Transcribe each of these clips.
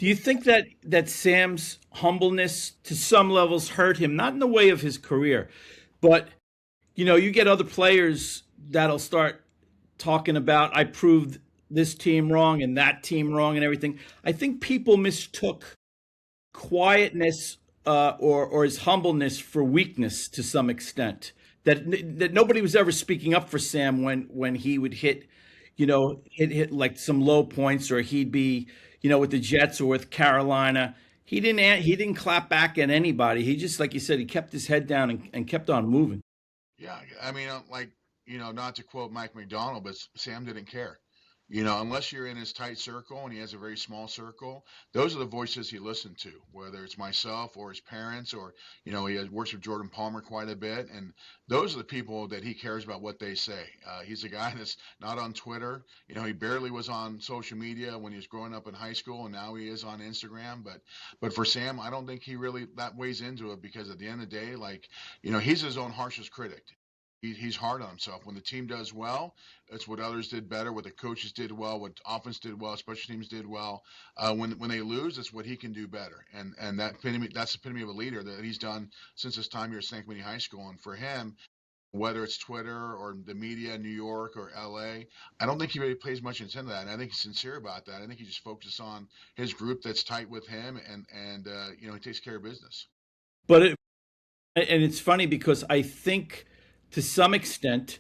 Do you think that Sam's humbleness to some levels hurt him, not in the way of his career, but you get other players that'll start talking about I proved this team wrong and that team wrong and everything. I think people mistook quietness or his humbleness for weakness to some extent. That nobody was ever speaking up for Sam when he would hit, hit like some low points, or he'd be, with the Jets or with Carolina. He didn't clap back at anybody. He just, like you said, he kept his head down and kept on moving. Yeah, I mean, not to quote Mike McDonald, but Sam didn't care. Unless you're in his tight circle and he has a very small circle, those are the voices he listened to, whether it's myself or his parents or, works with Jordan Palmer quite a bit. And those are the people that he cares about what they say. He's a guy that's not on Twitter. He barely was on social media when he was growing up in high school, and now he is on Instagram. But for Sam, I don't think he really that weighs into it because at the end of the day, like, he's his own harshest critic. He's hard on himself. When the team does well, it's what others did better, what the coaches did well, what offense did well, special teams did well. When they lose, it's what he can do better, and that's the epitome of a leader that he's done since his time here at San Clemente High School. And for him, whether it's Twitter or the media in New York or LA, I don't think he really pays much attention to that. And I think he's sincere about that. I think he just focuses on his group that's tight with him, and he takes care of business. But and it's funny because I think to some extent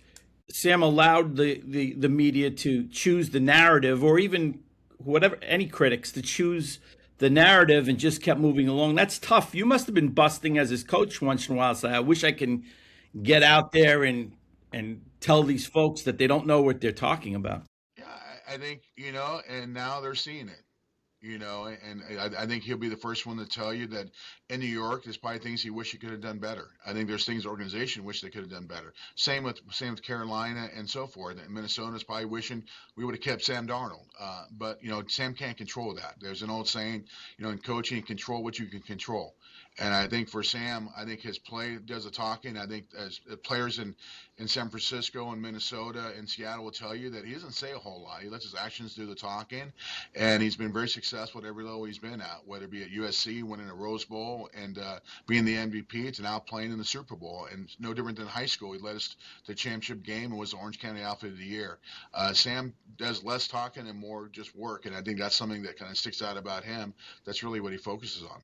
Sam allowed the media to choose the narrative, or even whatever, any critics to choose the narrative, and just kept moving along. That's tough. You must have been busting as his coach once in a while. Say, I wish I can get out there and tell these folks that they don't know what they're talking about. Yeah, I think, and now they're seeing it. And I think he'll be the first one to tell you that in New York, there's probably things he wish he could have done better. I think there's things the organization wish they could have done better. Same with Carolina and so forth. And Minnesota's probably wishing we would have kept Sam Darnold. But Sam can't control that. There's an old saying, in coaching, control what you can control. And I think for Sam, I think his play does the talking. I think as players in San Francisco and Minnesota and Seattle will tell you that he doesn't say a whole lot. He lets his actions do the talking, and he's been very successful at every level he's been at, whether it be at USC, winning a Rose Bowl, and being the MVP, to now playing in the Super Bowl. And no different than high school. He led us to the championship game and was the Orange County Outfit of the Year. Sam does less talking and more just work, and I think that's something that kind of sticks out about him. That's really what he focuses on.